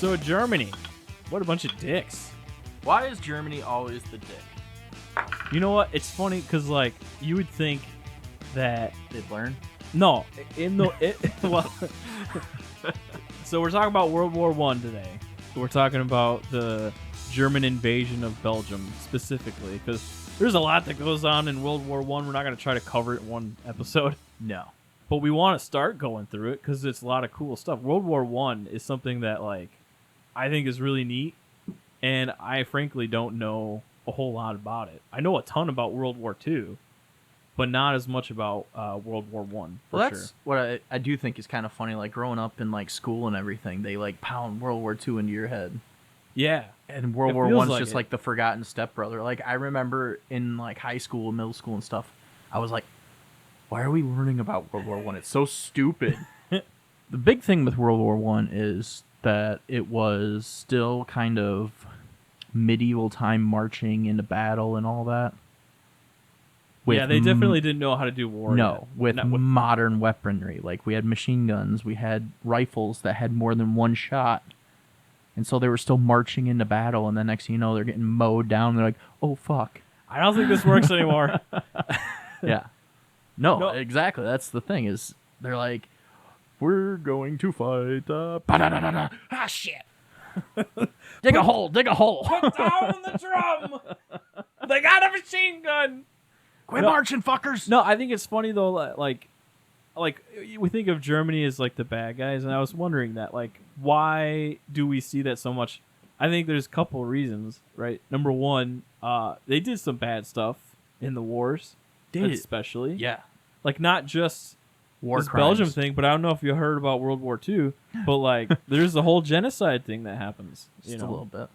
So Germany, what a bunch of dicks. Why is Germany always the dick? You know what? It's funny because like you would think that They'd learn. no, well. So we're talking about World War I today. We're talking about the German invasion of Belgium specifically because there's a lot that goes on in World War I. We're not going to try to cover it in one episode. No. But we want to start going through it because it's a lot of cool stuff. World War I is something that like I think is really neat, and I frankly don't know a whole lot about it. I know a ton about World War II, but not as much about World War I. Well, that's what I do think is kind of funny. Like growing up in like school and everything, they like pound World War II into your head. Yeah, and World War I's just like the forgotten stepbrother. Like I remember in like high school, middle school, and stuff, I was like, "Why are we learning about World War I? It's so stupid." The big thing with World War I is that it was still kind of medieval time marching into battle and all that. Yeah, they definitely didn't know how to do war. No, with modern weaponry. Like we had machine guns, we had rifles that had more than one shot. And so they were still marching into battle, and the next thing you know, they're getting mowed down. They're like, oh, fuck. I don't think this works anymore. Yeah. No, exactly. That's the thing is they're like, we're going to fight. Ah, shit. Dig a hole. Dig a hole. Put down the drum. They got a machine gun. Quit marching, fuckers. No, I think it's funny, though, like we think of Germany as, like, the bad guys, and I was wondering that, like, why do we see that so much? I think there's a couple of reasons, right? Number one, they did some bad stuff in the wars, especially. Yeah. Like, not just war this crimes. Belgium thing, but I don't know if you heard about World War II, but, like, there's the whole genocide thing that happens. Just a little bit.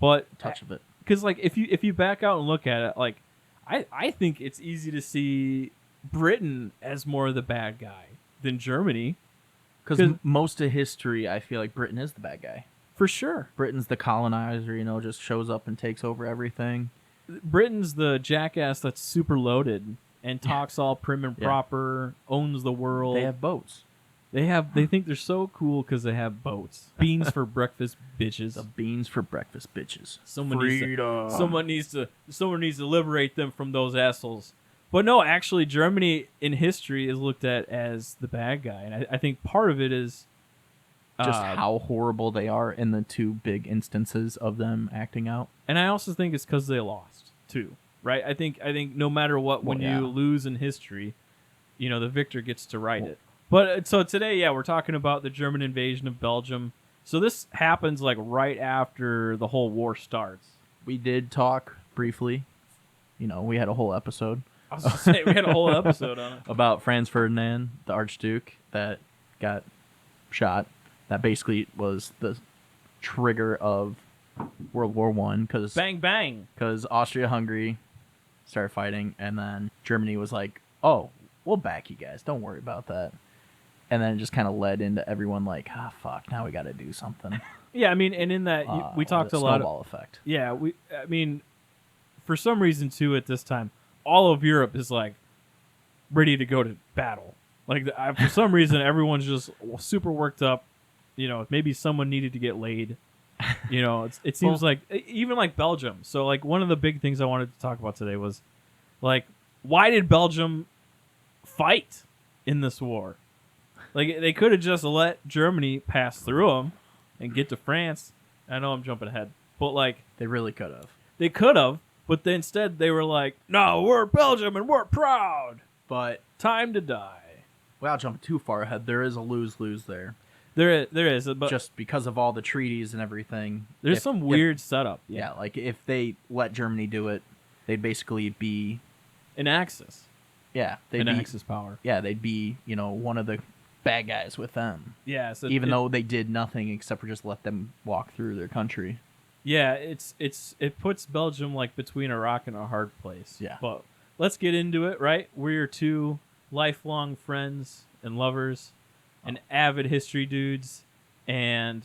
But a touch of it. Because, like, if you back out and look at it, like, I think it's easy to see Britain as more of the bad guy than Germany. Because most of history, I feel like Britain is the bad guy. For sure. Britain's the colonizer, just shows up and takes over everything. Britain's the jackass that's super loaded and talks all prim and proper, owns the world. They have boats. They think they're so cool because they have boats. Beans for breakfast, bitches. The beans for breakfast, bitches. Someone needs to liberate them from those assholes. But no, actually, Germany in history is looked at as the bad guy, and I think part of it is just how horrible they are in the two big instances of them acting out. And I also think it's because they lost too, right? I think no matter what, when you lose in history, the victor gets to write it. But so today, we're talking about the German invasion of Belgium. So this happens like right after the whole war starts. We did talk briefly. We had a whole episode. I was going to say, we had a whole episode on it. About Franz Ferdinand, the Archduke, that got shot. That basically was the trigger of World War I. Cause, bang, bang. Because Austria-Hungary started fighting, and then Germany was like, oh, we'll back you guys. Don't worry about that. And then it just kind of led into everyone like, fuck, now we got to do something. Yeah, I mean, and in that, we talked a lot of... snowball effect. Yeah, for some reason, too, at this time, all of Europe is, like, ready to go to battle. Like, for some reason, everyone's just super worked up. Maybe someone needed to get laid. It seems like, even like Belgium. So, like, one of the big things I wanted to talk about today was, like, why did Belgium fight in this war? Like, they could have just let Germany pass through them and get to France. I know I'm jumping ahead. But, like... They really could have. They could have, but then instead they were like, no, we're Belgium and we're proud. But... Time to die. Without jumping too far ahead, there is a lose-lose there. There is. But just because of all the treaties and everything. There's some weird setup. Yeah, like if they let Germany do it, they'd basically be... An Axis. Yeah. Axis power. Yeah, they'd be, one of the bad guys with them. Yeah. So even though they did nothing except for just let them walk through their country. Yeah, it puts Belgium like between a rock and a hard place. Yeah. But let's get into it, right? We're two lifelong friends and lovers and avid history dudes. And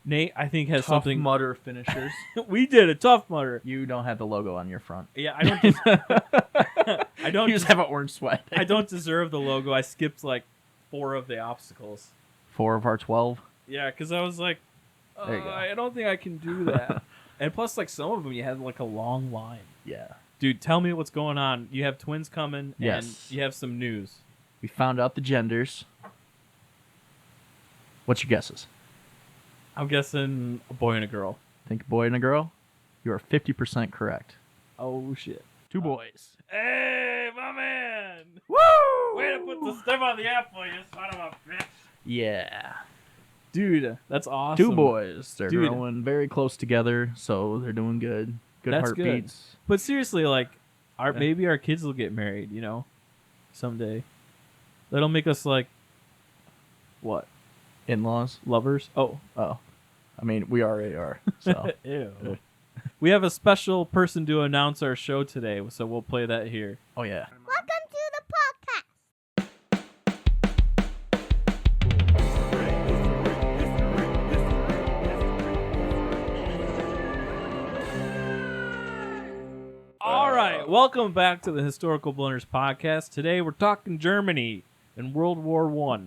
Nate, I think, has Tough something... Mudder finishers. We did a Tough Mudder. You don't have the logo on your front. Yeah, I don't... You just have an orange sweat. I don't deserve the logo. I skipped like 4 of the obstacles. 4 of our 12? Yeah, because I was like, There you go. I don't think I can do that. And plus, like, some of them, you had, like, a long line. Yeah. Dude, tell me what's going on. You have twins coming, Yes. and you have some news. We found out the genders. What's your guesses? I'm guessing a boy and a girl. Think a boy and a girl? You are 50% correct. Oh, shit. 2 boys. Hey, my man! Woo! Way to put the stem on the apple, you son of a bitch. Yeah. Dude, that's awesome. 2 boys. They're Dude. growing very close together, so they're doing good. Good That's heartbeats. But seriously, like, maybe our kids will get married, you know, someday. That'll make us, like, what? In-laws? Lovers? Oh. Oh. I mean, we already are. So. Ew. We have a special person to announce our show today, so we'll play that here. Oh, yeah. Welcome to the podcast. All right, welcome back to the Historical Blunders Podcast. Today we're talking Germany in World War I.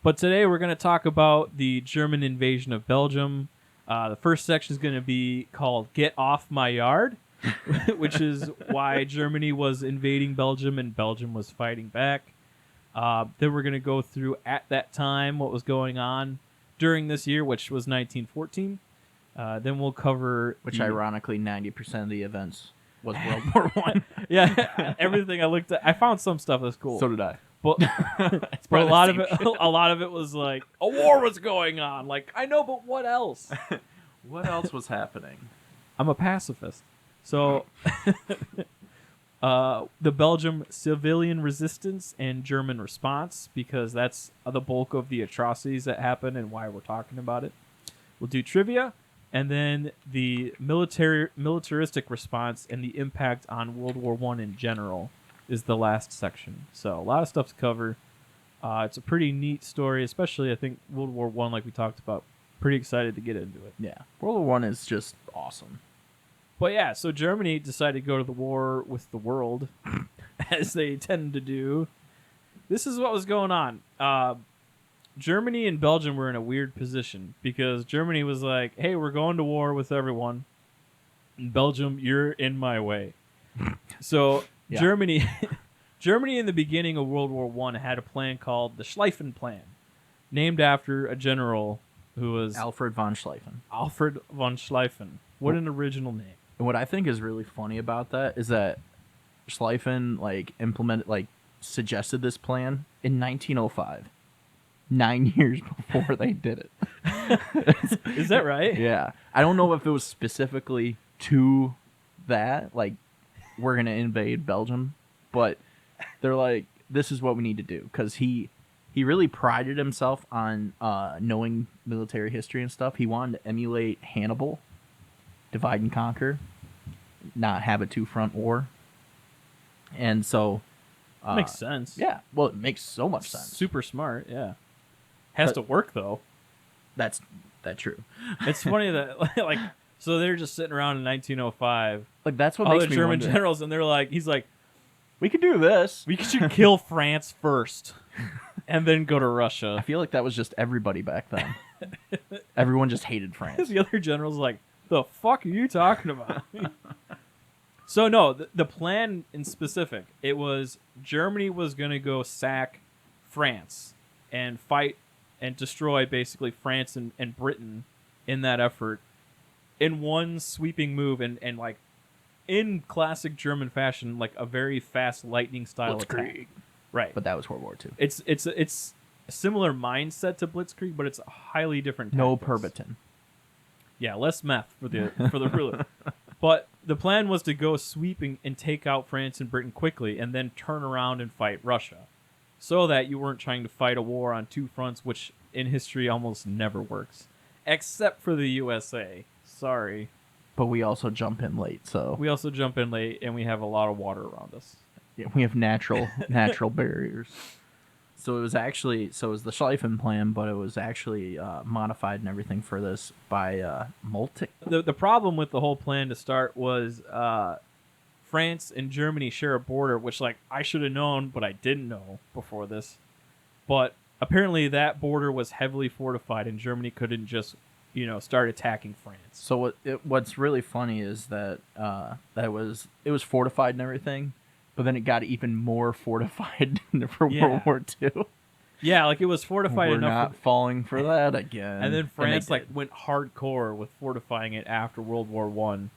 But today we're going to talk about the German invasion of Belgium. The first section is going to be called Get Off My Yard, which is why Germany was invading Belgium and Belgium was fighting back. Then we're going to go through at that time what was going on during this year, which was 1914. Then we'll cover... Which, ironically, 90% of the events was World War I. Yeah, everything I looked at, I found some stuff that's cool. So did I. But, but a lot of it was like a war was going on. Like, I know, but what else? What else was happening? I'm a pacifist. So the Belgium civilian resistance and German response, because that's the bulk of the atrocities that happened and why we're talking about it. We'll do trivia, and then the militaristic response and the impact on World War I in general is the last section. So a lot of stuff to cover. It's a pretty neat story, especially I think World War I, like we talked about. Pretty excited to get into it. Yeah. World War I is just awesome. But yeah, so Germany decided to go to the war with the world, as they tend to do. This is what was going on. Germany and Belgium were in a weird position because Germany was like, hey, we're going to war with everyone. And Belgium, you're in my way. So Yeah. Germany in the beginning of World War I had a plan called the Schlieffen Plan, named after a general who was Alfred von Schlieffen. Alfred von Schlieffen. What an original name. And what I think is really funny about that is that Schlieffen suggested this plan in 1905. 9 years before they did it. Is that right? Yeah. I don't know if it was specifically to that, like, we're going to invade Belgium, but they're like, this is what we need to do. Because he really prided himself on knowing military history and stuff. He wanted to emulate Hannibal, divide and conquer, not have a two-front war. And so... Makes sense. Yeah. Well, it makes so much sense. Super smart, yeah. Has to work, though. That's true. It's funny that, like, so they're just sitting around in 1905. Like, that's what all makes the me German wonder. generals, and they're like, he's like, We could do this. we should kill France first, and then go to I Russia. feel like that was just everybody back then. Everyone just hated France. The other general's like, the fuck are you talking about? So no, the plan in specific, it was Germany was going to go sack France and fight and destroy basically France and Britain in that effort in one sweeping move and like in classic German fashion, like a very fast lightning style attack. Blitzkrieg. Right. But that was World War II. It's a similar mindset to Blitzkrieg, but it's a highly different No tactics. Perbiton. Yeah, less meth for the ruler. But the plan was to go sweeping and take out France and Britain quickly and then turn around and fight Russia. So that you weren't trying to fight a war on two fronts, which in history almost never works. Except for the USA. Sorry. But we also jump in late, so We also jump in late and we have a lot of water around us. yeah, we have natural barriers. So it was the Schlieffen Plan, but it was actually modified and everything for this by Moltke. The problem with the whole plan to start was France and Germany share a border, which like I should have known, but I didn't know before this. But apparently that border was heavily fortified, and Germany couldn't just start attacking France. So what's really funny is that it was fortified and everything, but then it got even more fortified for World War II. Yeah, like it was fortified We're enough. Not falling for that again. And then France went hardcore with fortifying it after World War One.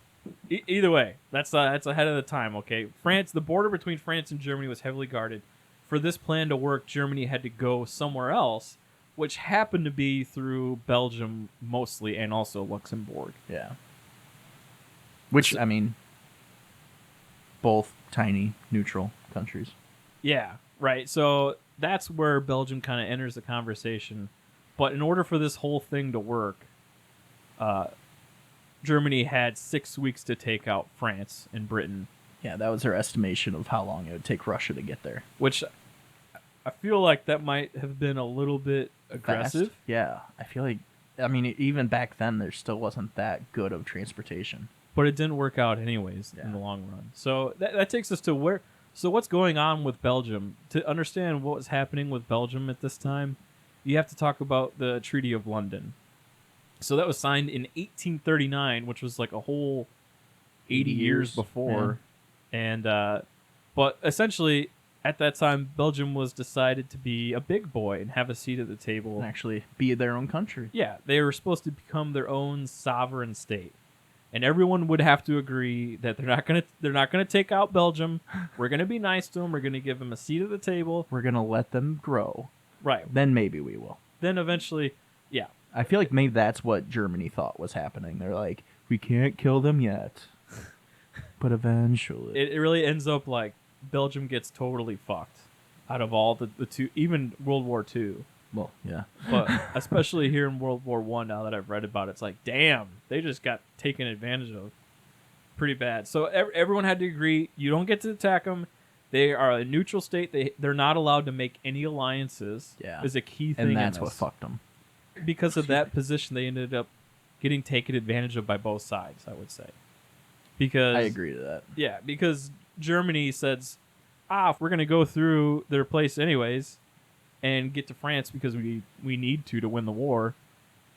Either way, that's ahead of the time. Okay, the border between France and Germany was heavily guarded. For this plan to work, Germany had to go somewhere else, which happened to be through Belgium mostly, and also Luxembourg. Yeah. Which, I mean, both tiny, neutral countries. Yeah, right. So that's where Belgium kind of enters the conversation. But in order for this whole thing to work, Germany had 6 weeks to take out France and Britain. Yeah, that was their estimation of how long it would take Russia to get there. Which I feel like that might have been a little bit aggressive. Fast. Yeah, I feel like, I mean, even back then, there still wasn't that good of transportation. But it didn't work out anyways in the long run. So that takes us to where... So what's going on with Belgium? To understand what was happening with Belgium at this time, you have to talk about the Treaty of London. So that was signed in 1839, which was like a whole 80 years before. Yeah. And but essentially, at that time, Belgium was decided to be a big boy and have a seat at the table. And actually be their own country. Yeah, they were supposed to become their own sovereign state. And everyone would have to agree that they're not gonna take out Belgium. We're gonna be nice to them. We're gonna give them a seat at the table. We're gonna let them grow. Right. Then maybe we will. Then eventually, yeah. I feel like maybe that's what Germany thought was happening. They're like, we can't kill them yet, but eventually. It really ends up like Belgium gets totally fucked out of all the two, even World War II. Well, yeah. But especially here in World War I, now that I've read about it, it's like, damn, they just got taken advantage of pretty bad. So everyone had to agree, you don't get to attack them. They are a neutral state. They're not allowed to make any alliances. Yeah. Is a key thing. And that's what fucked them. Because of that position, they ended up getting taken advantage of by both sides, I would say. Because I agree to that. Yeah, because Germany says, we're going to go through their place anyways and get to France because we need to win the war,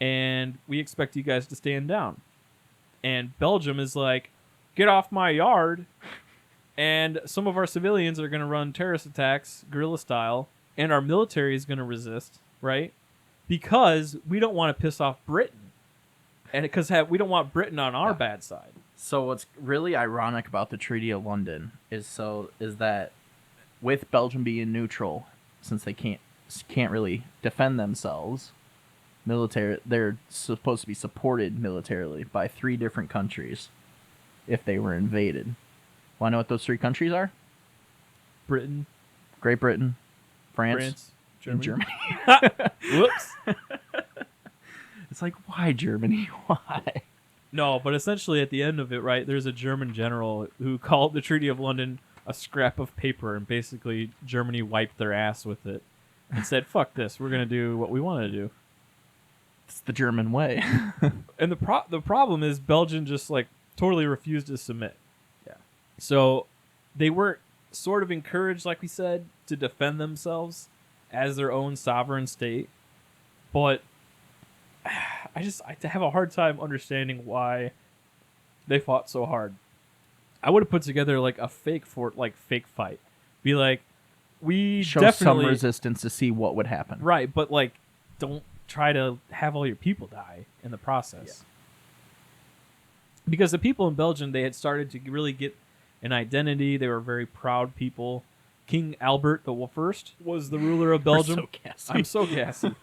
and we expect you guys to stand down. And Belgium is like, get off my yard, and some of our civilians are going to run terrorist attacks, guerrilla style, and our military is going to resist, right? Because we don't want to piss off Britain, and because we don't want Britain on our bad side. So what's really ironic about the Treaty of London is that with Belgium being neutral, since they can't really defend themselves, they're supposed to be supported militarily by 3 different countries if they were invaded. Want to know what those 3 countries are? Britain, Great Britain, France, Germany. And Germany. Whoops. It's like, why Germany? Why? No, but essentially at the end of it, right, there's a German general who called the Treaty of London a scrap of paper, and basically Germany wiped their ass with it and said, fuck this, we're going to do what we want to do. It's the German way. And the problem is Belgium just like totally refused to submit. Yeah. So they were sort of encouraged, like we said, to defend themselves as their own sovereign state. But I have a hard time understanding why they fought so hard. I would have put together like a fake fight. Be like, we show definitely some resistance to see what would happen. Right, but like, don't try to have all your people die in the process. Yeah. Because the people in Belgium, they had started to really get an identity. They were very proud people. King Albert the First was the ruler of Belgium. I'm so gassy.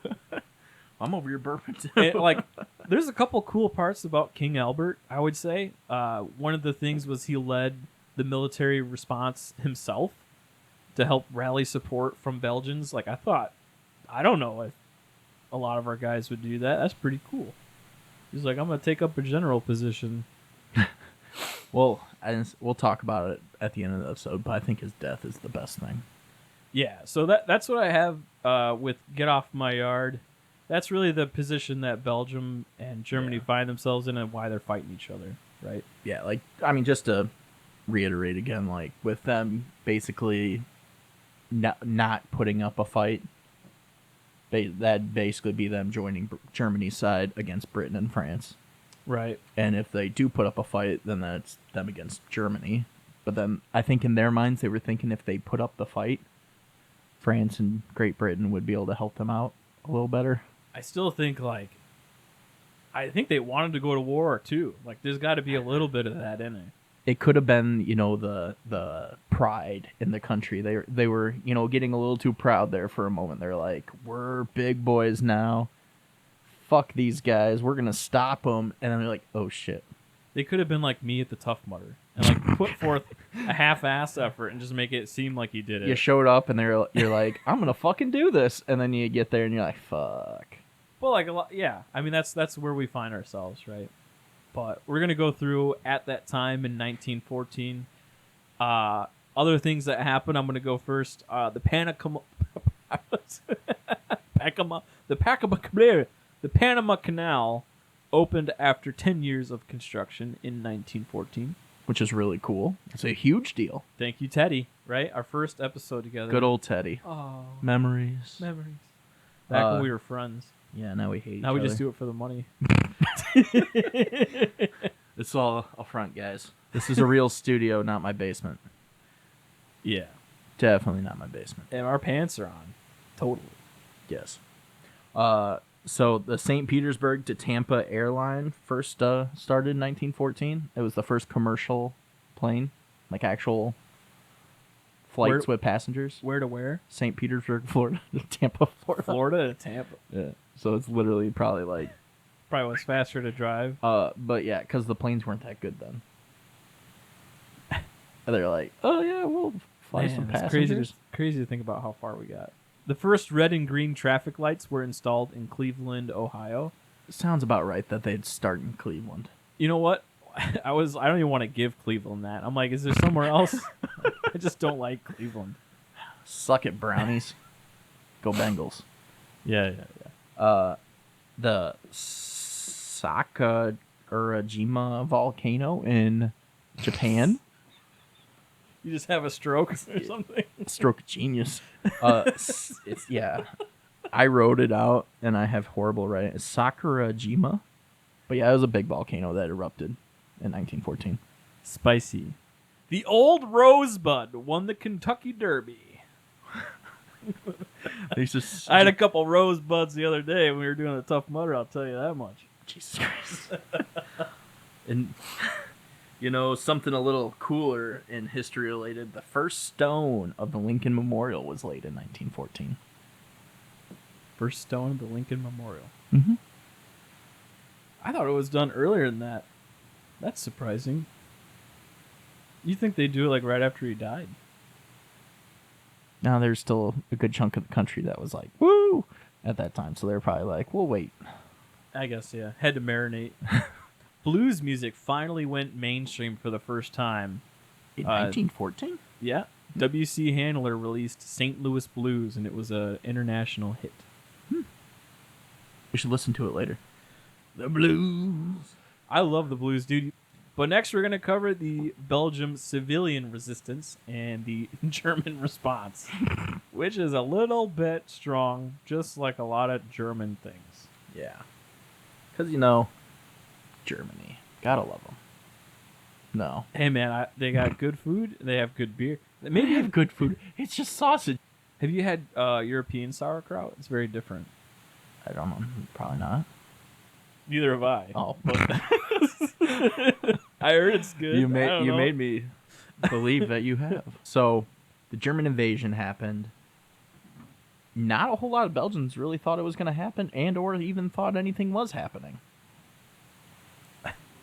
I'm over your bourbon too. And, like, there's a couple cool parts about King Albert, I would say. One of the things was he led the military response himself to help rally support from Belgians. Like, I don't know if a lot of our guys would do that. That's pretty cool. He's like, I'm going to take up a general position. Well, we'll talk about it at the end of the episode, but I think his death is the best thing. Yeah, so that's what I have with Get Off My Yard. That's really the position that Belgium and Germany find themselves in and why they're fighting each other, right? Yeah, like, I mean, just to reiterate again, like, with them basically not putting up a fight That'd basically be them joining Germany's side against Britain and France. Right. And if they do put up a fight, then that's them against Germany. But then I think in their minds they were thinking if they put up the fight, France and Great Britain would be able to help them out a little better. I still think, like, I think they wanted to go to war, too. Like, there's got to be a little bit of that in it. It could have been, the pride in the country. They were, getting a little too proud there for a moment. They're like, we're big boys now. Fuck these guys. We're going to stop them. And then they're like, oh, shit. They could have been like me at the Tough Mudder and, like, put forth a half-ass effort and just make it seem like you did it. You showed up and you're like, I'm going to fucking do this. And then you get there and you're like, fuck. Well, like, a lot, yeah. I mean, that's where we find ourselves, right? But we're going to go through at that time in 1914. Other things that happened, I'm going to go first. The Panama Canal opened after 10 years of construction in 1914. Which is really cool. It's a huge deal. Thank you, Teddy, right? Our first episode together. Good old Teddy. Oh, Memories. Back when we were friends. Yeah, now we hate each Now we other. just do it for the money. It's all a front, guys. This is a real studio, not my basement. Yeah. Definitely not my basement. And our pants are on. Totally. Yes. So the St. Petersburg to Tampa airline first started in 1914. It was the first commercial plane, like actual flights with passengers. Where to where? St. Petersburg, Florida to Tampa, Florida. Florida to Tampa. Yeah. So it's literally probably like... Probably was faster to drive. But yeah, because the planes weren't that good then. They're like, oh yeah, we'll fly some passengers. Crazy to think about how far we got. The first red and green traffic lights were installed in Cleveland, Ohio. Sounds about right that they'd start in Cleveland. You know what? I don't even want to give Cleveland that. I'm like, is there somewhere else? I just don't like Cleveland. Suck it, Brownies. Go Bengals. Yeah. The Sakurajima volcano in Japan. You just have a stroke or something? Stroke of genius. It's yeah. I wrote it out and I have horrible writing. It's Sakurajima. But yeah, it was a big volcano that erupted in 1914. Spicy. The Old Rosebud won the Kentucky Derby. I had a couple rosebuds the other day when we were doing the Tough Mudder, I'll tell you that much. Jesus Christ. And something a little cooler and history related, the first stone of the Lincoln Memorial was laid in 1914. First stone of the Lincoln Memorial. Mm-hmm. I thought it was done earlier than that. That's surprising. You think they do it like right after he died? Now there's still a good chunk of the country that was like, woo, at that time. So they're probably like, we'll wait. I guess, yeah. Had to marinate. Blues music finally went mainstream for the first time. In 1914? Yeah. W.C. Handler released St. Louis Blues, and it was an international hit. We should listen to it later. The blues. I love the blues, dude. But next we're going to cover the Belgium civilian resistance and the German response, which is a little bit strong, just like a lot of German things. Yeah. Because, Germany. Gotta love them. No. Hey, man, they got good food. They have good beer. Maybe they have good food. It's just sausage. Have you had European sauerkraut? It's very different. I don't know. Probably not. Neither have I. Oh. I heard it's good. You made me believe that you have. So, the German invasion happened. Not a whole lot of Belgians really thought it was going to happen and or even thought anything was happening.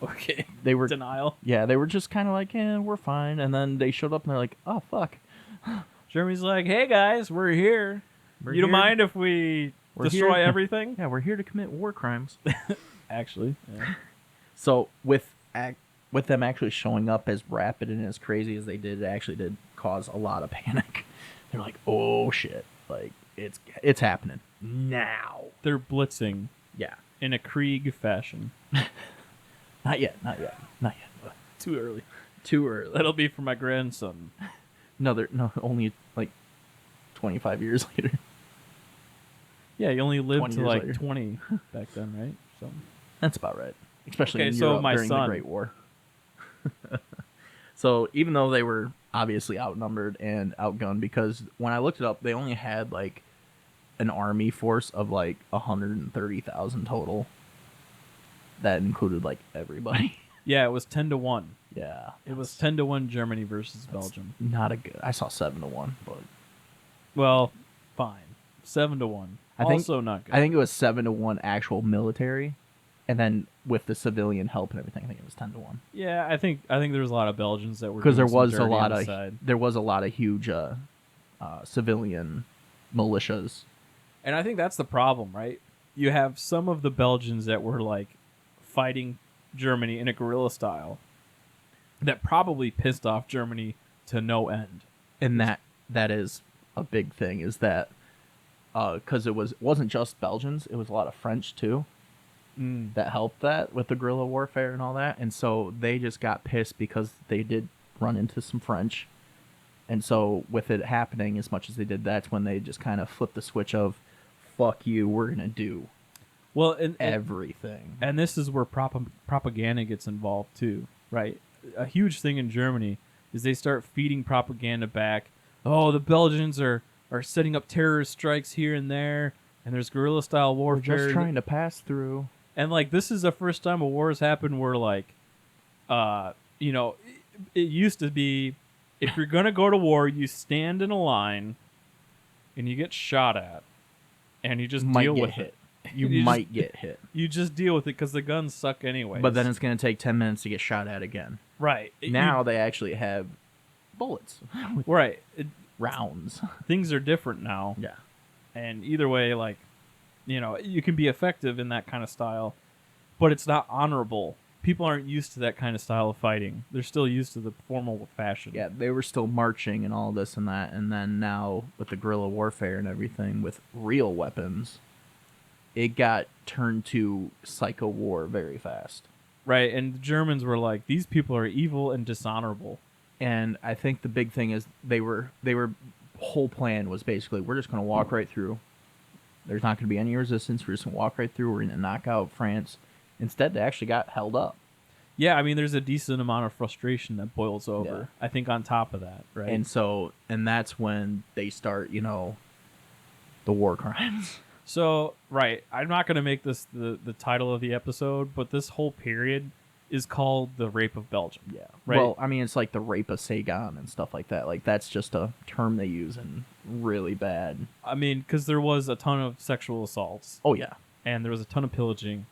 Okay. They were denial. Yeah, they were just kind of like, we're fine. And then they showed up and they're like, oh, fuck. Germany's like, hey, guys, we're here. You don't mind if we destroy everything? Yeah, we're here to commit war crimes. Actually. Yeah. So with them actually showing up as rapid and as crazy as they did, it actually did cause a lot of panic. They're like, oh, shit. Like, it's happening now. They're blitzing. Yeah. In a Krieg fashion. Not yet. Too early. That'll be for my grandson. No, only like 25 years later. Yeah, you only lived 20 to years like later. 20 back then, right? So That's about right. Especially Okay, in so Europe my during the son- Great War. So even though they were obviously outnumbered and outgunned, because when I looked it up, they only had like an army force of like 130,000 total. That included like everybody. yeah, it was 10-1. Yeah. It was 10-1 Germany versus Belgium. Not a good. I saw 7-1, but Well, fine. 7-1. I think- Also not good. I think it was 7-1 actual military, and then with the civilian help and everything, I think it was 10-1. Yeah, I think there was a lot of Belgians that were Because there doing some was a dirty lot on the of side. huge civilian militias. And I think that's the problem, right? You have some of the Belgians that were like fighting Germany in a guerrilla style that probably pissed off Germany to no end. And that is a big thing, is that because it wasn't just Belgians, it was a lot of French too that helped that with the guerrilla warfare and all that. And so they just got pissed because they did run into some French. And so with it happening as much as they did, that's when they just kind of flipped the switch of, fuck you, we're going to do Well, and everything. And this is where propaganda gets involved too, right? A huge thing in Germany is they start feeding propaganda back. Oh, the Belgians are setting up terrorist strikes here and there, and there's guerrilla style We're warfare. just trying to pass through. And like this is the first time a war has happened where like, it used to be, if you're gonna go to war, you stand in a line, and you get shot at, and you just Might deal get with hit. it. You You might get hit. You just deal with it because the guns suck anyway. But then it's going to take 10 minutes to get shot at again. right Now they actually have bullets with right. rounds. Things are different now. Yeah. And either way, like, you can be effective in that kind of style, but it's not honorable. People aren't used to that kind of style of fighting. They're still used to the formal fashion. Yeah, they were still marching and all this and that. And then now with the guerrilla warfare and everything with real weapons, it got turned to psycho war very fast. Right. And the Germans were like, these people are evil and dishonorable. And I think the big thing is they were whole plan was basically, we're just going to walk right through. There's not going to be any resistance. We're just going to walk right through. We're going to knock out France. Instead, they actually got held up. Yeah, I mean, there's a decent amount of frustration that boils over, I think, on top of that, right? And that's when they start, the war crimes. So, right, I'm not going to make this the title of the episode, but this whole period is called the Rape of Belgium. Yeah. Right? Well, I mean, it's like the rape of Saigon and stuff like that. Like, that's just a term they use and really bad. I mean, because there was a ton of sexual assaults, Oh, yeah. and there was a ton of pillaging,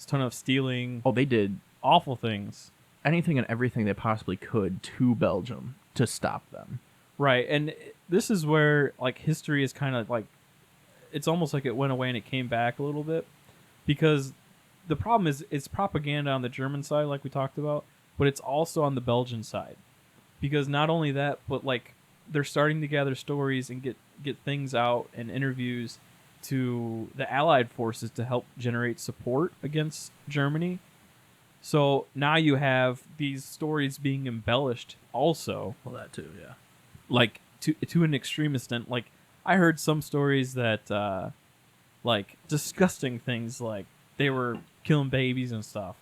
a ton of stealing, Oh, they did awful things. anything and everything they possibly could to Belgium to stop them. Right, and this is where, like, history is kind of, like, it's almost like it went away and it came back a little bit, because the problem is it's propaganda on the German side, like we talked about, but it's also on the Belgian side, because not only that, but, like, they're starting to gather stories and get things out and interviews to the Allied forces to help generate support against Germany. So now you have these stories being embellished also, Well, that too, yeah. like to an extreme extent. Like, I heard some stories that like disgusting things, like they were killing babies and stuff,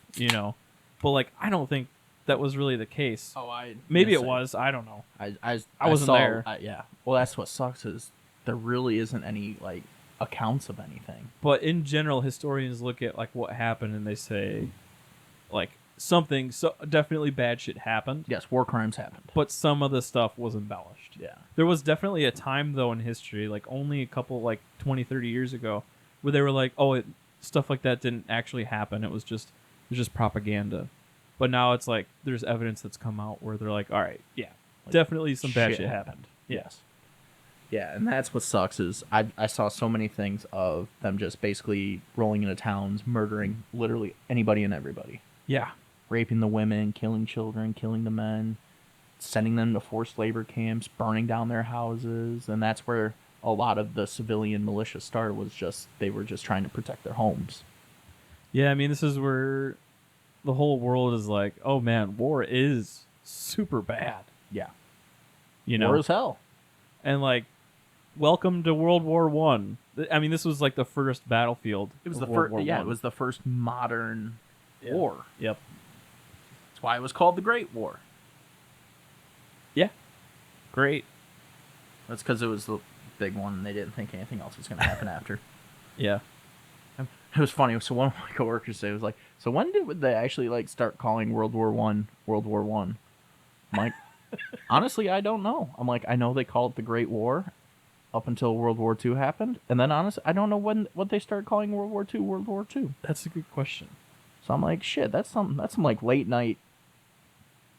but like I don't think that was really the case. Oh, Maybe it was, I don't know. I wasn't saw, there. Yeah. Well, that's what sucks is there really isn't any, like, accounts of anything. But in general, historians look at like what happened and they say like definitely bad shit happened, Yes, war crimes happened. but some of the stuff was embellished. Yeah. There was definitely a time, though, in history, like only a couple, like 20, 30 years ago, where they were like, oh, stuff like that didn't actually happen. It was just propaganda. But now it's like there's evidence that's come out where they're like, all right, yeah, Like, definitely some bad shit happened. Yes. Yeah, and that's what sucks is I saw so many things of them just basically rolling into towns, murdering literally anybody and everybody. Yeah. Raping the women, killing children, killing the men, sending them to forced labor camps, burning down their houses, and that's where a lot of the civilian militia started, was just they were just trying to protect their homes. Yeah, I mean, this is where the whole world is like, oh man, war is super bad. Yeah. You know? War as hell. And like welcome to World War One. I mean, this was like the first battlefield. It was of the World first. War Yeah, One. it was the first modern war. Yep. That's why it was called the Great War. Yeah. Great. That's because it was the big one, and they didn't think anything else was going to happen after. Yeah. It was funny. So one of my coworkers said, "Was like, so when did they actually like start calling World War One World War One?" I'm like, honestly, I don't know. I'm like, I know they called it the Great War up until World War II happened, and then honestly, I don't know what they started calling World War II World War II. That's a good question. So I'm like, shit, that's some like late night,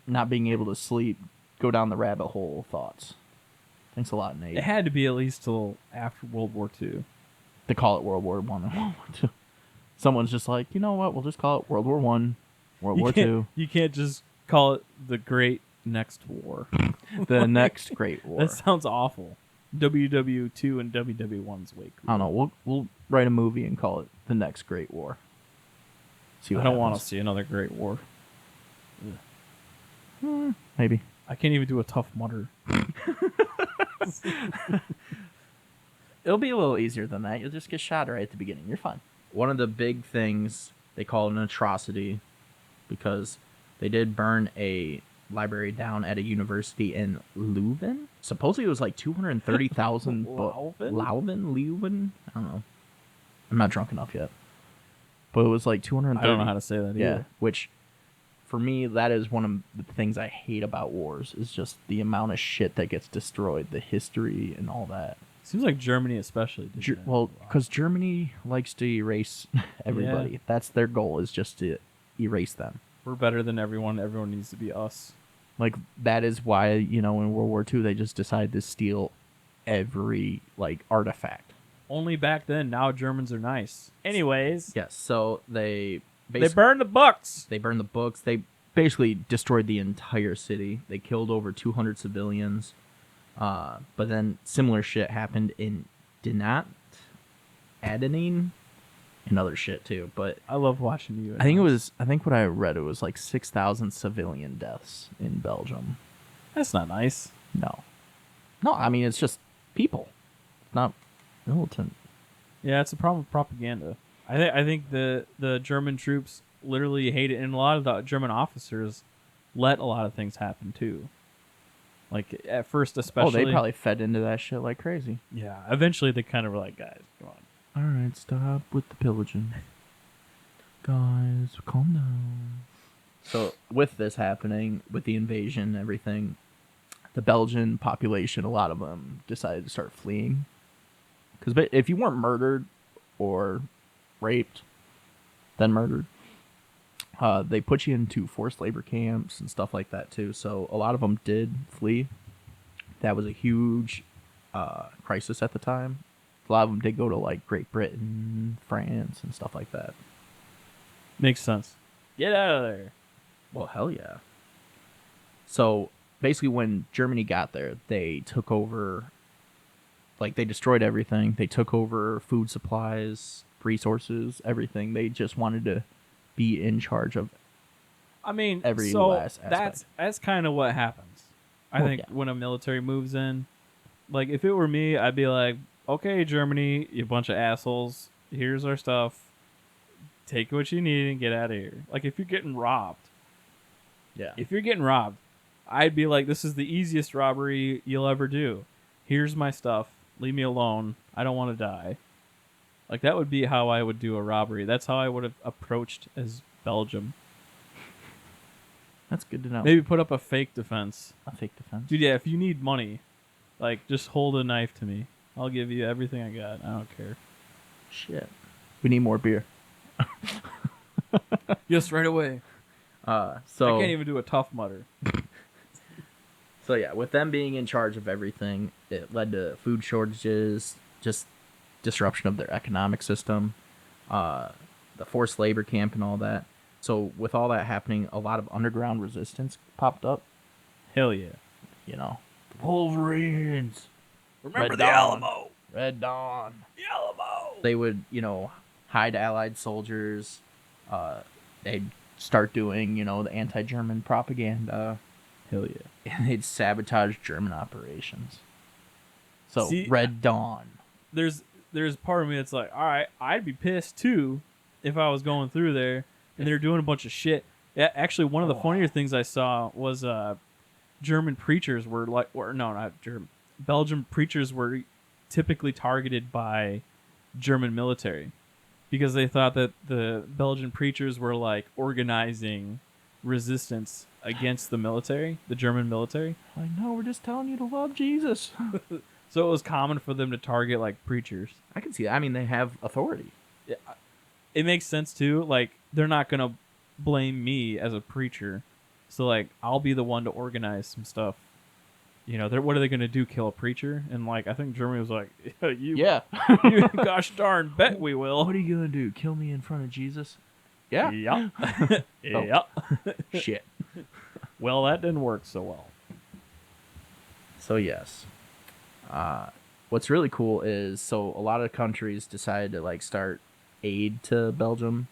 not being able to sleep, go down the rabbit hole thoughts. Thanks a lot, Nate. It had to be at least till after World War II. To call it World War One and World War Two. Someone's just like, you know what? We'll just call it World War One, World War Two. You can't just call it the Great Next War. The next Great War. That sounds awful. WW2 and WW1's way cooler. I don't know. We'll write a movie and call it the next Great War. See what I don't want to happens. see another Great War. Maybe. I can't even do a Tough Mudder. It'll be a little easier than that. You'll just get shot right at the beginning. You're fine. One of the big things they call an atrocity because they did burn a library down at a university in Louvain. Supposedly it was like 230,000 Louvain? I don't know. I'm not drunk enough yet. But it was like 230. I don't know how to say that either. Yeah, which for me, that is one of the things I hate about wars is just the amount of shit that gets destroyed, the history and all that. Seems like Germany especially did that. Well, because Germany likes to erase everybody. Yeah. That's their goal, is just to erase them. We're better than everyone. Everyone needs to be us. Like, that is why, in World War II, they just decided to steal every, artifact. Only back then. Now Germans are nice. Anyways. Yes, so they burned the books. They burned the books. They basically destroyed the entire city. They killed over 200 civilians. But then similar shit happened in Dinant, Adenine, and other shit too. But I love watching you. I think what I read, it was like 6,000 civilian deaths in Belgium. That's not nice. No, I mean, it's just people, not militant. Yeah, it's a problem with propaganda. I think the German troops literally hate it, and a lot of the German officers let a lot of things happen too. Like at first, especially. Oh, they probably fed into that shit like crazy. Yeah. Eventually, they kind of were like, guys, come on. All right, stop with the pillaging. Guys, calm down. So with this happening, with the invasion and everything, the Belgian population, a lot of them decided to start fleeing. Because if you weren't murdered or raped, then murdered, they put you into forced labor camps and stuff like that too. So a lot of them did flee. That was a huge crisis at the time. A lot of them did go to like Great Britain, France, and stuff like that. Makes sense. Get out of there. Well, hell yeah. So basically when Germany got there, they took over, they destroyed everything. They took over food supplies, resources, everything. They just wanted to be in charge of every last aspect. That's kind of what happens. I think when a military moves in, if it were me, I'd be like, okay, Germany, you bunch of assholes, here's our stuff. Take what you need and get out of here. If you're getting robbed. Yeah. If you're getting robbed, I'd be like, this is the easiest robbery you'll ever do. Here's my stuff. Leave me alone. I don't want to die. That would be how I would do a robbery. That's how I would have approached as Belgium. That's good to know. Maybe put up a fake defense. A fake defense? Dude, yeah, if you need money, just hold a knife to me. I'll give you everything I got. I don't care. Shit. We need more beer. Yes, right away. So I can't even do a Tough Mudder. So yeah, with them being in charge of everything, it led to food shortages, just disruption of their economic system, the forced labor camp and all that. So with all that happening, a lot of underground resistance popped up. Hell yeah. The Wolverines. Remember Red the Dawn. Alamo. Red Dawn. The Alamo. They would, hide Allied soldiers. They'd start doing, the anti-German propaganda. Hell yeah. And they'd sabotage German operations. So See, Red Dawn. There's part of me that's like, all right, I'd be pissed too if I was going through there and they're doing a bunch of shit. Yeah, actually, one of the funnier things I saw was German preachers were like, or no, not German. Belgian preachers were typically targeted by German military because they thought that the Belgian preachers were like organizing resistance against the military, the German military. Like, no, we're just telling you to love Jesus. So it was common for them to target like preachers. I can see that. I mean, they have authority. Yeah, it makes sense too. Like they're not gonna blame me as a preacher, so like I'll be the one to organize some stuff. You know, what are they gonna do? Kill a preacher? And like I think Germany was like, you gosh darn bet we will. What are you gonna do? Kill me in front of Jesus? Yeah. Yep. Yep. Shit. Well, that didn't work so well. So yes. What's really cool is so a lot of countries decided to like start aid to Belgium,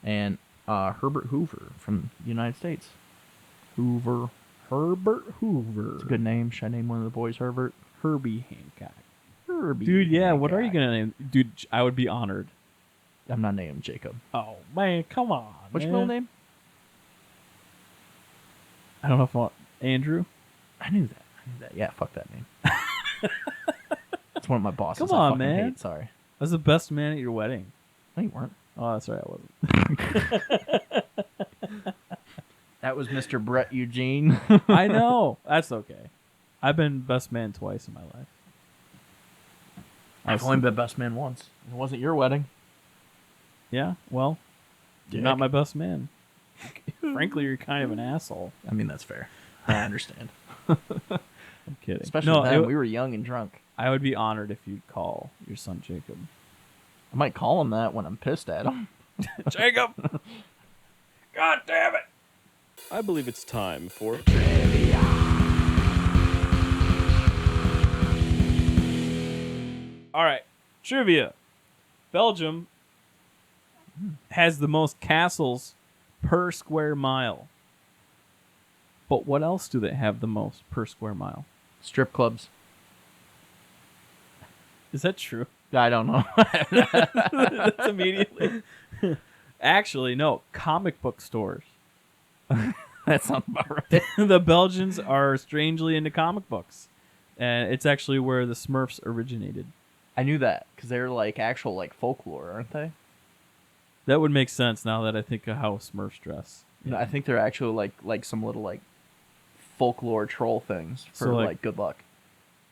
and Herbert Hoover from the United States. Herbert Hoover. It's a good name. Should I name one of the boys Herbert? Herbie Hancock. Herbie. Dude, yeah. Hancock. What are you gonna name? Dude, I would be honored. I'm not naming Jacob. Oh man, come on. What's your man. middle name? I don't know if I want Andrew. I knew that. Yeah, fuck that name. That's one of my bosses. Come I on, fucking man. hate. Sorry. I was the best man at your wedding. No, you weren't. Oh, that's right, I wasn't. That was Mr. Brett Eugene. I know. That's okay. I've been best man twice in my life. I've only been best man once. It wasn't your wedding. Yeah, well, you're Dick. not my best man. Frankly, you're kind of an asshole. I mean, that's fair. I understand. I'm kidding. Especially then, we were young and drunk. I would be honored if you'd call your son Jacob. I might call him that when I'm pissed at him. Jacob! God damn it! I believe it's time for All right, trivia. Belgium has the most castles per square mile. But what else do they have the most per square mile? Strip clubs. Is that true? I don't know. That's immediately. Actually, no. Comic book stores. That sounds about right. The Belgians are strangely into comic books. And it's actually where the Smurfs originated. I knew that because they're like actual like folklore, aren't they? That would make sense now that I think of how Smurfs dress. No, I think they're actually like some little like folklore troll things for So, like good luck.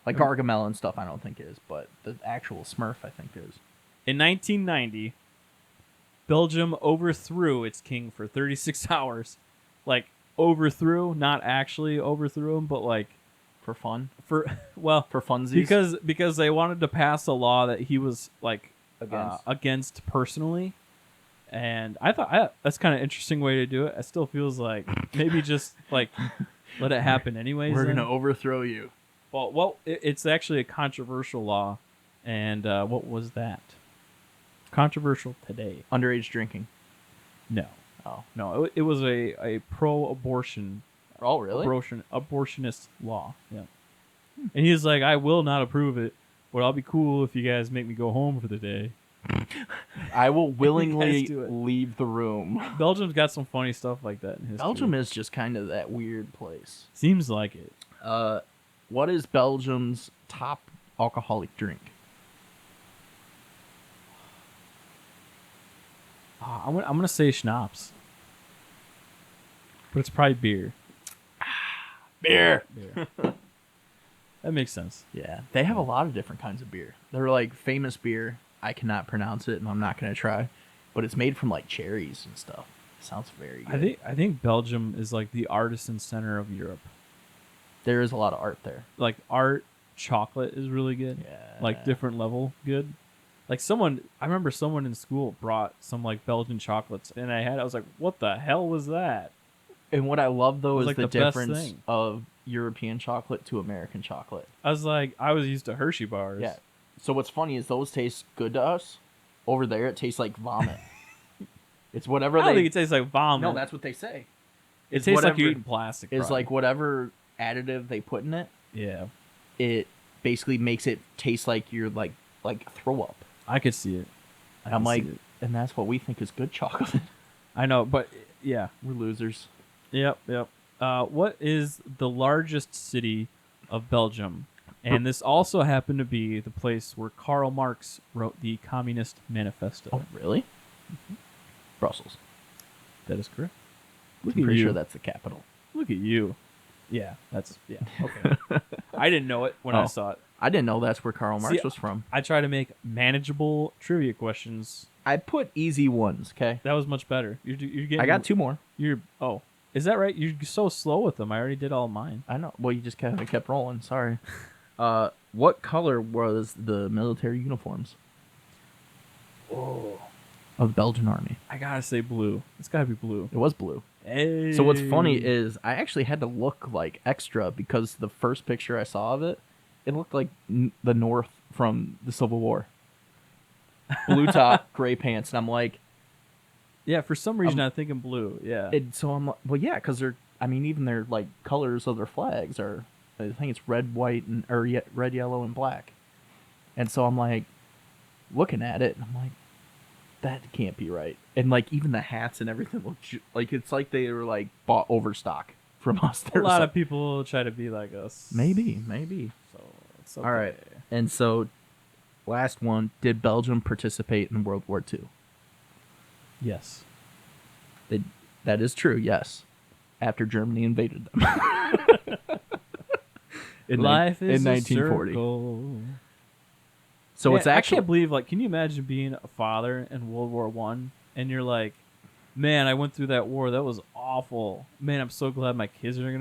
Like Gargamel and stuff I don't think is, but the actual Smurf I think is. In 1990, Belgium overthrew its king for 36 hours. Like, overthrew, not actually overthrew him, but like For fun? for well, For funsies? because they wanted to pass a law that he was like Against. personally. And I thought that's kind of interesting way to do it. It still feels like maybe just like let it happen anyways. We're then. going to overthrow you. Well, it's actually a controversial law. And what was that? Controversial today. Underage drinking. No. Oh. No, it was a pro-abortion, Oh, really? abortionist law. Yeah. And he's like, I will not approve it, but I'll be cool if you guys make me go home for the day. I will willingly guys do it. leave the room. Belgium's got some funny stuff like that in history. Belgium is just kind of that weird place. Seems like it. What is Belgium's top alcoholic drink? I'm gonna say schnapps, but it's probably beer. Beer. That makes sense. Yeah, they have a lot of different kinds of beer. They're like famous beer. I cannot pronounce it, and I'm not gonna try. But it's made from like cherries and stuff. Sounds very good. I think Belgium is like the artisan center of Europe. There is a lot of art there. Like art, chocolate is really good. Yeah. Like different level good. Like I remember someone in school brought some like Belgian chocolates, and I was like, what the hell was that? And what I love though is like the the best difference thing. of European chocolate to American chocolate. I was used to Hershey bars. Yeah. So what's funny is those taste good to us. Over there, it tastes like vomit. It's whatever I don't think it tastes like vomit. No, that's what they say. it it's tastes like whatever- you're eating plastic. It's probably. like whatever additive they put in it. yeah. It basically makes it taste like you're like throw up. I could see it. And I'm like, and that's what we think is good chocolate. I know, but yeah. We're losers. Yep. What is the largest city of Belgium? And this also happened to be the place where Karl Marx wrote the Communist Manifesto. Oh, really? Mm-hmm. Brussels. That is correct. I'm pretty sure that's the capital. Look at you. Yeah, okay. I didn't know it when I saw it. I didn't know that's where Karl Marx was from. I try to make manageable trivia questions. I put easy ones, okay? That was much better. You're getting. I got 2 more. Is that right? You're so slow with them. I already did all mine. I know. Well, you just kept rolling. Sorry. What color was the military uniforms? Oh. Of the Belgian army? I gotta say blue. It's gotta be blue. It was blue. Hey. So what's funny is I actually had to look like extra because the first picture I saw of it, it looked like the North from the Civil War. Blue top, gray pants, and I'm like, yeah. For some reason, I'm thinking blue. Yeah. So I'm like, well, yeah, because they're. I mean, even their like colors of their flags are. I think it's red, white, red, yellow, and black. And so I'm like, looking at it, and I'm like, that can't be right. And like even the hats and everything look like it's like they were like bought overstock from us. A lot of people try to be like us. Maybe. So it's okay. All right. And so, last one: did Belgium participate in World War II? Yes. That is true. Yes. After Germany invaded them. in 1940. Circle. So Man, it's actually. I can't believe, like, can you imagine being a father in World War I and you're like, man, I went through that war. That was awful. Man, I'm so glad my kids are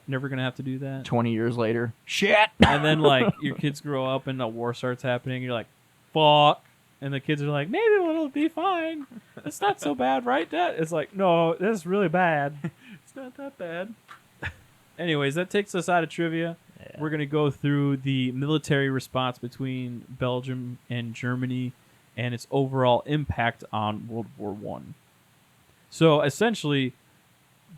never gonna have to do that. 20 years later, shit. And then like your kids grow up and a war starts happening. And you're like, fuck. And the kids are like, maybe it'll be fine. It's not so bad, right, Dad? It's like, no, this is really bad. It's not that bad. Anyways, that takes us out of trivia. Yeah. We're going to go through the military response between Belgium and Germany and its overall impact on World War I. So essentially,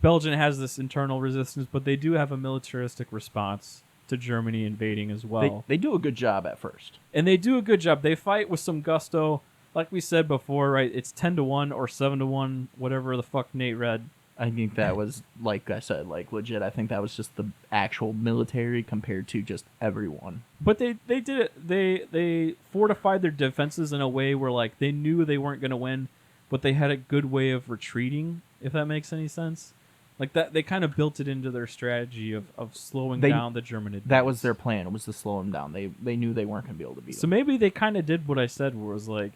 Belgium has this internal resistance, but they do have a militaristic response to Germany invading as well. They do a good job at first. And they do a good job. They fight with some gusto. Like we said before, right? It's 10-1 or 7-1, whatever the fuck Nate read. I think that was, like I said, like legit. I think that was just the actual military compared to just everyone. But they did it. They fortified their defenses in a way where like they knew they weren't going to win, but they had a good way of retreating, if that makes any sense. Like that, they kind of built it into their strategy of slowing down the German advance. That was their plan. It was to slow them down. They knew they weren't going to be able to beat them. So maybe they kind of did what I said, where it was like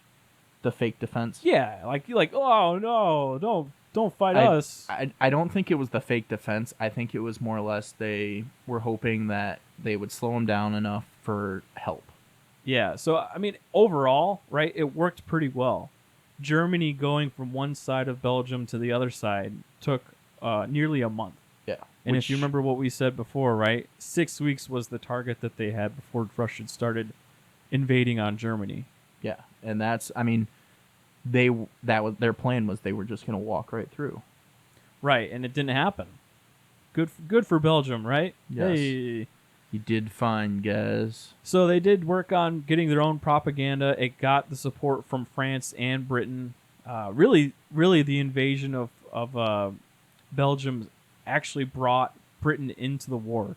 the fake defense. Yeah, like you're like, oh no, don't fight us. I don't think it was the fake defense. I think it was more or less they were hoping that they would slow them down enough for help. Yeah. So I mean, overall, right, it worked pretty well. Germany going from one side of Belgium to the other side took nearly a month. Yeah. And if you remember what we said before, right, 6 weeks was the target that they had before Russia started invading on Germany. Yeah, and that's, I mean, their plan was they were just going to walk right through. Right, and it didn't happen. Good for Belgium, right? Yes. Hey. You did fine, guys. So they did work on getting their own propaganda. It got the support from France and Britain. Really, the invasion of Belgium actually brought Britain into the war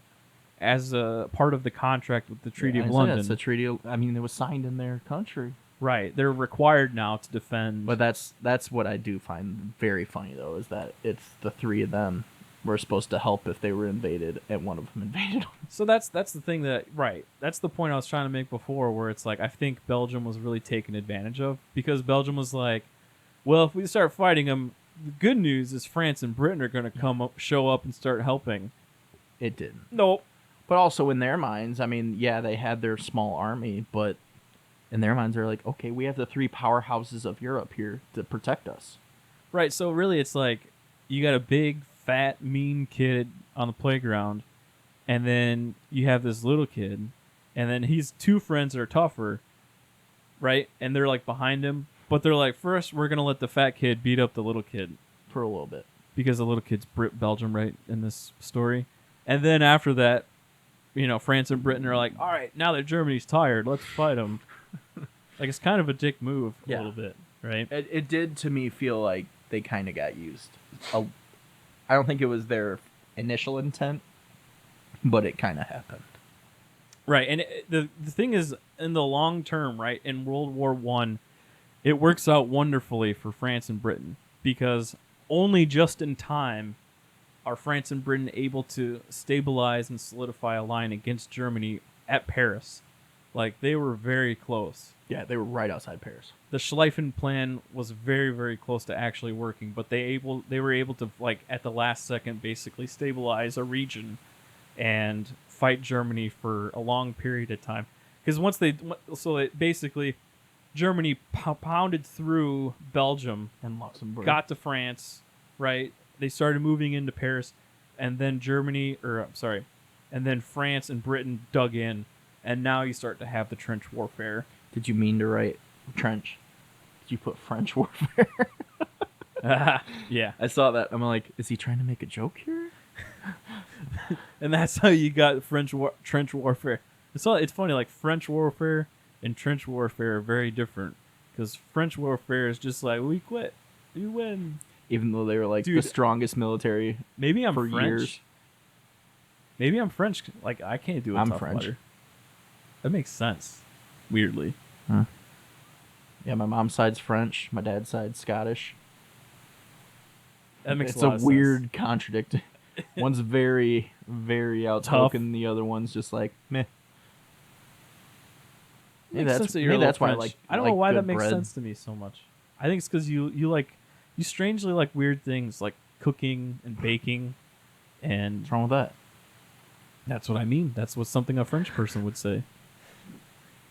as a part of the contract with the Treaty of London. It's a treaty. I mean, it was signed in their country. Right. They're required now to defend. But that's what I do find very funny, though, is that it's the three of them were supposed to help if they were invaded, and one of them invaded. So that's the thing that's the point I was trying to make before, where it's like I think Belgium was really taken advantage of, because Belgium was like, well, if we start fighting them, the good news is France and Britain are going to show up and start helping. It didn't. Nope. But also in their minds, I mean, yeah, they had their small army, but in their minds, they're like, okay, we have the three powerhouses of Europe here to protect us. Right, so really it's like you got a big, fat, mean kid on the playground, and then you have this little kid, and then he's two friends that are tougher, right? And they're like behind him, but they're like, first we're going to let the fat kid beat up the little kid. For a little bit. Because the little kid's Belgium, right, in this story. And then after that, France and Britain are like, all right, now that Germany's tired, let's fight them. Like, it's kind of a dick move a little bit, right? It did to me feel like they kind of got used. I don't think it was their initial intent, but it kind of happened. Right, and the thing is, in the long term, right, in World War I, it works out wonderfully for France and Britain because only just in time are France and Britain able to stabilize and solidify a line against Germany at Paris. Like, they were very close. Yeah, they were right outside Paris. The Schlieffen Plan was very, very close to actually working, but they were able to, like, at the last second, basically stabilize a region and fight Germany for a long period of time. Because basically, Germany pounded through Belgium and Luxembourg, got to France, right? They started moving into Paris, and then and then France and Britain dug in, and now you start to have the trench warfare. Did you mean to write trench? Did you put French warfare? Yeah. I saw that. I'm like, is he trying to make a joke here? And that's how you got trench warfare. It's funny, like, French warfare and trench warfare are very different, because French warfare is just like, we quit, we win. Even though they were like the strongest military maybe I'm for French. years. Maybe I'm French. Like, I can't do a I'm tough French. letter. That makes sense. Weirdly. Huh. Yeah, my mom's side's French. My dad's side's Scottish. That makes it's a lot of weird sense. contradiction. One's very, very outspoken. The other one's just like meh. Maybe that's why I like. I don't know why that makes sense to me so much. I think it's because you strangely like weird things like cooking and baking, and What's wrong with that? that's what I mean. That's what something a French person would say.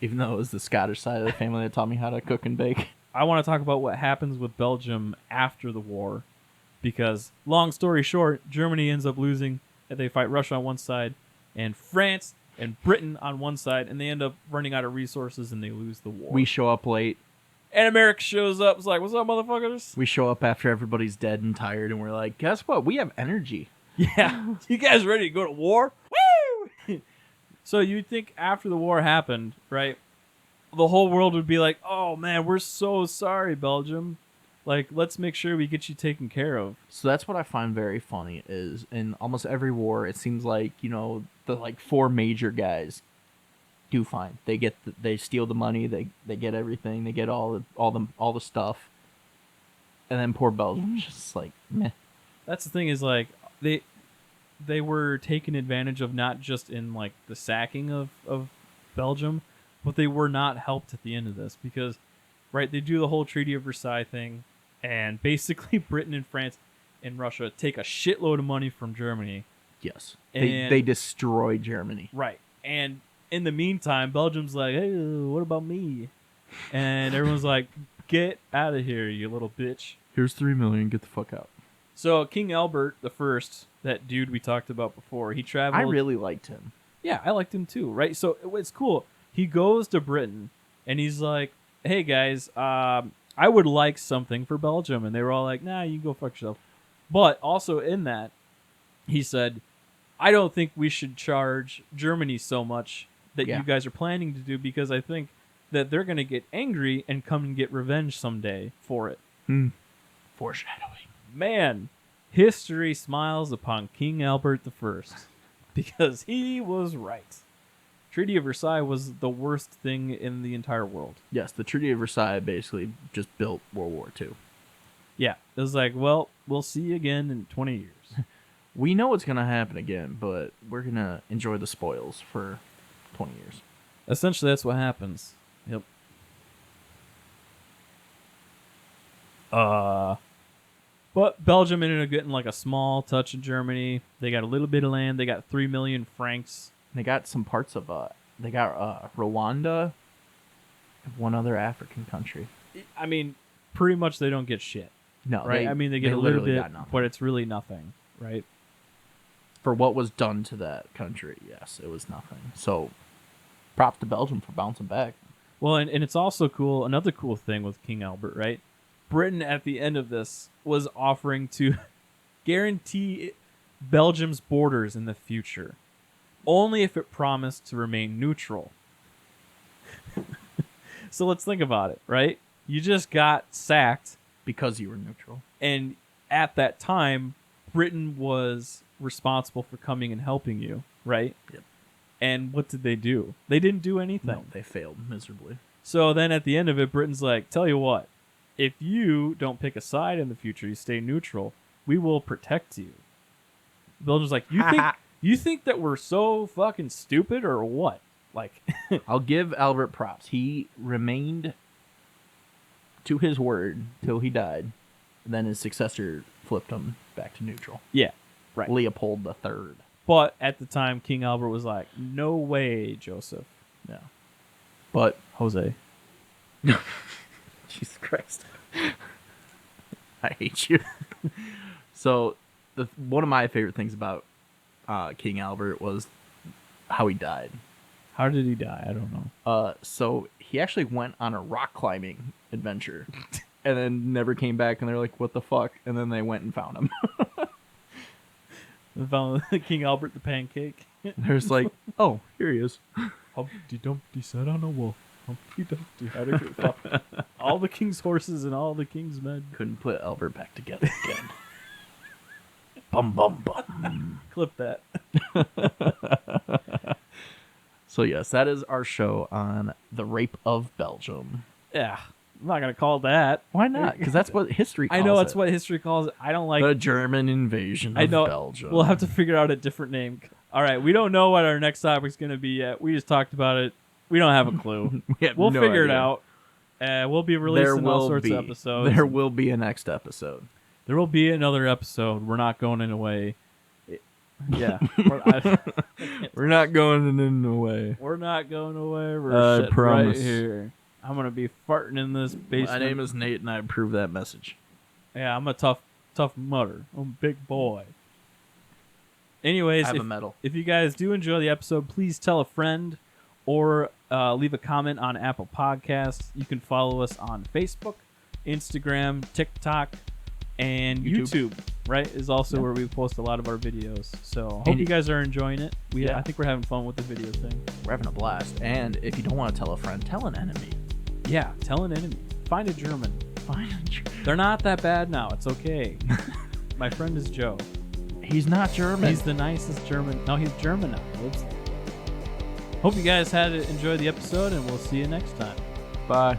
Even though it was the Scottish side of the family that taught me how to cook and bake. I want to talk about what happens with Belgium after the war, because long story short, Germany ends up losing, and they fight Russia on one side, and France and Britain on one side, and they end up running out of resources and they lose the war. We show up late. And America shows up. It's like, what's up, motherfuckers? We show up after everybody's dead and tired, and we're like, guess what? We have energy. Yeah. You guys ready to go to war? Woo! So you'd think after the war happened, right, the whole world would be like, oh, man, we're so sorry, Belgium. Like, let's make sure we get you taken care of. So that's what I find very funny is in almost every war, it seems like, the like four major guys do fine. They steal the money, they get everything, they get all the stuff. And then poor Belgium's just like, meh. That's the thing is, like, they were taken advantage of not just in, like, the sacking of Belgium, but they were not helped at the end of this because, right, they do the whole Treaty of Versailles thing, and basically Britain and France and Russia take a shitload of money from Germany. Yes. And They destroy Germany. Right. And in the meantime, Belgium's like, hey, what about me? And everyone's like, get out of here, you little bitch. Here's $3 million, get the fuck out. So King Albert I, that dude we talked about before, he traveled. I really liked him. Yeah, I liked him too, right? So it's cool. He goes to Britain, and he's like, hey, guys, I would like something for Belgium. And they were all like, nah, you go fuck yourself. But also in that, he said, I don't think we should charge Germany so much that you guys are planning to do, because I think that they're going to get angry and come and get revenge someday for it. Foreshadowing. Man, history smiles upon King Albert I because he was right. Treaty of Versailles was the worst thing in the entire world. Yes, the Treaty of Versailles basically just built World War II. Yeah, it was like, well, we'll see you again in 20 years. We know it's going to happen again, but we're going to enjoy the spoils for 20 years. Essentially, that's what happens. Yep. But Belgium ended up getting like a small touch of Germany. They got a little bit of land. They got 3 million francs. They got some parts of they got Rwanda and one other African country. I mean, pretty much they don't get shit. No, right? They get a little bit, got nothing. but it's really nothing, right? For what was done to that country, yes, it was nothing. So, props to Belgium for bouncing back. Well, and it's also cool. Another cool thing with King Albert, right? Britain at the end of this was offering to guarantee Belgium's borders in the future. only if it promised to remain neutral. So let's think about it, right? You just got sacked. Because you were neutral. And at that time, Britain was responsible for coming and helping you, right? Yep. And what did they do? They didn't do anything. No, they failed miserably. So then at the end of it, Britain's like, tell you what, if you don't pick a side in the future, you stay neutral, we will protect you. Belgium's like, you think that we're so fucking stupid or what? Like, I'll give Albert props. He remained to his word till he died. And then his successor flipped him back to neutral. yeah, right. Leopold III. But at the time, King Albert was like, no way, Joseph. Yeah. But Jose. Jesus Christ. I hate you. So, one of my favorite things about King Albert was how he died. How did he die? I don't know. So he actually went on a rock climbing adventure and then never came back, and they're like, what the fuck? And then they went and found him. They found King Albert the pancake. There's like, oh, here he is. Humpty Dumpty sat on a wall. Humpty Dumpty had a good fuck. All the king's horses and all the king's men. Couldn't put Albert back together again. Bum, bum, bum. Clip that. So yes, that is our show on the rape of Belgium. Yeah. I'm not going to call it that. Why not? Because that's what history calls I know it. that's what history calls it. I don't like The German invasion of Belgium. We'll have to figure out a different name. All right. We don't know what our next topic's going to be yet. We just talked about it. We don't have a clue. We'll figure it out. We'll be releasing all sorts of episodes. There will be a next episode. There will be another episode. We're not going in away. Yeah. We're not going in away. We're not going away. We're sitting promise. right here. I'm going to be farting in this basement. My name is Nate, and I approve that message. Yeah, I'm a tough mutter. I'm a big boy. Anyways, I have a medal. If you guys do enjoy the episode, please tell a friend or leave a comment on Apple Podcasts. You can follow us on Facebook, Instagram, TikTok, and YouTube, right? Is also where we post a lot of our videos. So hope you guys are enjoying it. I think we're having fun with the video thing. We're having a blast. And if you don't want to tell a friend, tell an enemy. Yeah, tell an enemy. Find a German. They're not that bad now. It's okay. My friend is Joe. He's not German. He's the nicest German. No, he's German now. Oops. Hope you guys had enjoyed the episode, and we'll see you next time. Bye.